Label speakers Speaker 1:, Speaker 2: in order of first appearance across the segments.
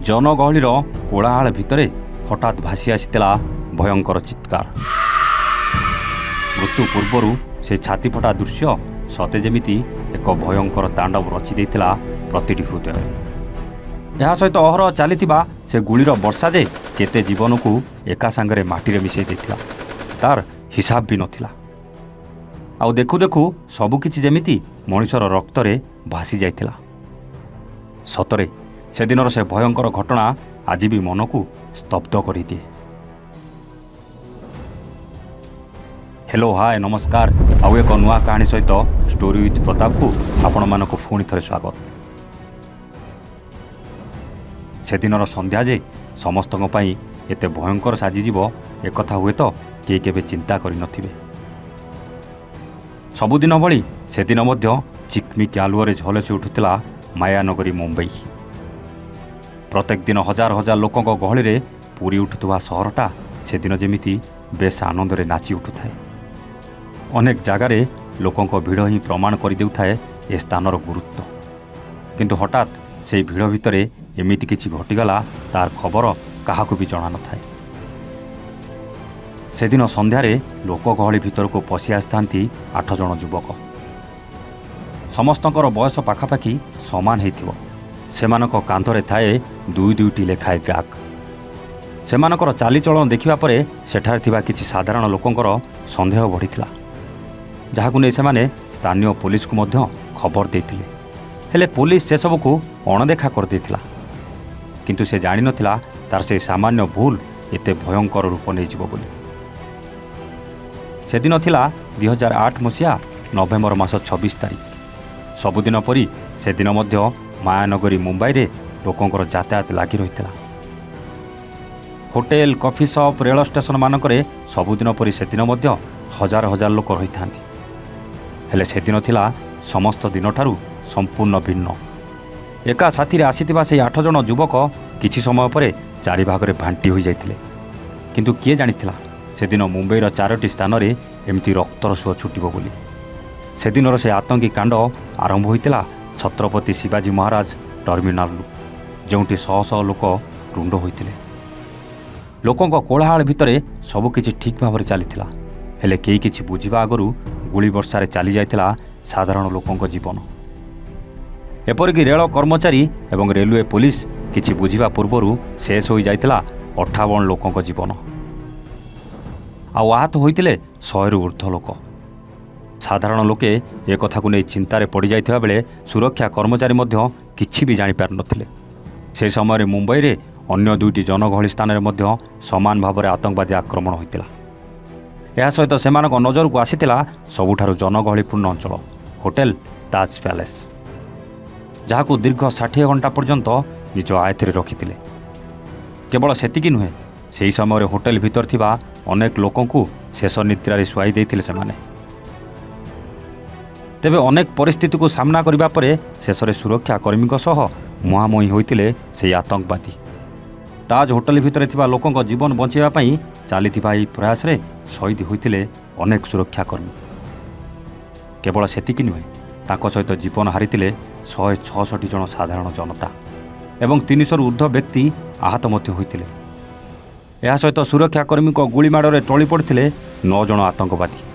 Speaker 1: जनगहलीर कोलाहल भितर हठात भासी आसीला भयंकर चित्कार। मृत्यु पूर्वर से छाती फटा दृश्य सते जेमिति एक भयंकर तांडव रचि देइथिला प्रतिटी हृदय। यह सहित अहर चलीथिबा से गुलीर वर्षा जे केते जीवन को एका सांगरे माटी रे मिसई देइथिला तार हिसाब भी नथिला। आउ देखु देखु सबुकिछि जेमिति मनुष्यर रक्त रे भासी जाइथिला। सतरे से दिनर से भयंकर घटना आज भी मन को स्तब्ध कर दिए। हेलो हाय नमस्कार आउ एक नुआ कहानी सहित स्टोरी विथ प्रताप को आपण मानक पुणी थे स्वागत। से दिनर संध्या जे समस्त एते भयंकर साजिजीव एक हुए तो किए केबे चिंता करि नथिबे। सबुदिन भली से दिन मध्य चिकमिक आलुअरे झलसी उठुला मायानगरी मुंबई। प्रत्येक दिन हजार हजार लोकों गहली रे पूरी उठुवा सहरटा से दिन जेमिति बेस आनंद रे नाची उठुए। अनेक जगार लोकों भिड़ ही प्रमाण कर देउथाए ए स्थानर गुरुत्व। किंतु हठात से भिड़ भितर एमिति किछि घटिगला तार खबर काहाकु भी जणा नथाए। से दिन संध्यारे लोक गहली भितर को पशि आसथांती 8 जण युवक। समस्तंकर बयस पाखापाखि समान हेइथिबो। सेमानक कांधरे थाए दुई दुईटी लेखाए ब्याग। सेमानकर चालीचलन देखिबा परे सेठारे थिबा किछि साधारण लोकंकर संदेह बढ़िथिला, जहाकु नै सेमाने स्थानीय पुलिस को मध्य खबर देइथिले। हेले पुलिस से सबको अणदेखा कर देइथिला। किंतु से जानि नथिला तार से सामान्य भूल एते भयंकर रूप नै जिवो बोली। से दिन थिला 2008 मसिया नवेम्बर मास 26 तारिख। सबुदिन परी से दिन मध्य मायानगरी मुंबई रे लोकंकर यातायात लागी रहिथिला। Hotel coffee shop rail station मानकरे सबुदिन परी से दिन मध्य हजार हजार लोक रही थांती। हेले से दिन थिला समस्त दिन ठारू संपूर्ण भिन्न। एका साथी रे आसीथिबा से 8 जण युवक किछि समय परे चारि भागरे भांटी होई जाइथिले। किंतु किए जानिथिला से दिन मुंबईर 4टी स्थान रे एमिति रक्तर सुଅ छुटिबो बोली। से दिनर से आतंकी कांड आरंभ होइतिला छत्रपति शिवाजी महाराज टर्मिनाल जोंटी शह शह लोक रुंड होइतिले। लोकों कोलाहल भितर सबुकिछि ठीक भाव चलीथिला। हेले केही किछि बुझिबा आगरु गुली वर्षारे चली जाइथिला साधारण लोकों जीवन। एपरिक रेल कर्मचारी एवं रेलवे पुलिस किछि बुझिबा पूर्वरु शेष हो जाइथिला 58 लोकों जीवन। आहत होइतिले 100 रु ऊर्ध्व लोक। साधारण लोके ए कथा को नहीं चिंतार पड़ जाइथिबा बेले सुरक्षा कर्मचारी मध्य किछि भी जानि पार नथिले। से समय मुंबई रे अन्य 2टी जनगहली स्थान में मध्य समान भाव में आतंकवादी आक्रमण होइतिला। यह सहित सेमानक नजर को आसीतिला सबुठारु जनगहलीपूर्ण अंचल होटेल ताज पैलेस, जहाकु दीर्घ 60 घंटा पर्यंत निज आयत्तरे रखिथिले। केवल सेतिकी नुहे, सेही समय होटेल भितर थिबा अनेक लोकों को शेष निद्रारे शुआई देइथिले सेमाने। तेबे अनेक परिस्थिति को सामना करिबा परे शेषरे सुरक्षा कर्मी सह मुहांमुही होइतिले से आतंकवादी। ताज होटेल भितर थिबा लोकों जीवन बचाइबा पई चलीथिबा एही प्रयास रे शहीद होइतिले अनेक सुरक्षाकर्मी। केवल सेतिकी नुहे, तांको सहित जीवन हारितिले 166 जन साधारण जनता एवं 300 रु ऊर्ध्व व्यक्ति आहत मध्य होइतिले। यह सहित सुरक्षाकर्मी को गुलीमाड़े टली पड़ते 9 जन आतंकवादी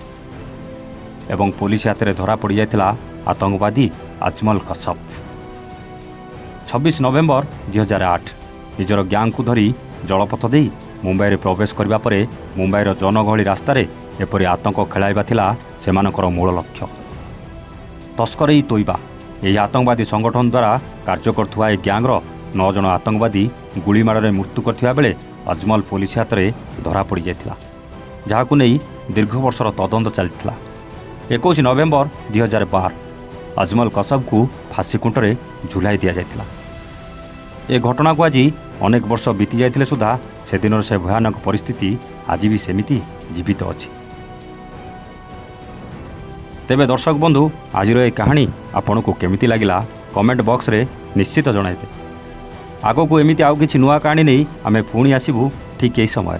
Speaker 1: एवं पुलिस हाथ में धरा पड़ जाइथिला आतंकवादी अजमल कशफ। 26 नवेम्बर 2008 निजर ग्यांग को धरी जलपथ दे मुंबई रे प्रवेश करबा परे मुंबईर जनगहली रास्तार एपरी आतंक खेलाइबा थिला सेमानकर मूल लक्ष्य। तस्करी तोइबा यही आतंकवादी संगठन द्वारा कार्य करुवा ए ग्यांगर 9 जन आतंकवादी गुलीमाड़े मृत्यु करथिबा बेले अजमल पुलिस हाथ में धरा पड़ जाइथिला, जहाकु नहीं दीर्घ वर्षर तदंत चलथिला। 21 नवेम्बर 2012 अजमल कशफ को फांसी खुंटरे झुलाई दि जाइथिला। ए घटना को आज अनेक वर्ष बीती जाइथिले सुधा से दिनर से भयानक परिस्थिति आज भी सेमिति जीवित अछि। तेबे दर्शक बंधु आजिर ए कहानी आपन को केमिति लागिला कमेंट बॉक्स रे निश्चित जणाइबे। आगो को एमिति आउ किछि नुआ कहानी नहीं आमे पुणी आसीबु ठीक एही समय।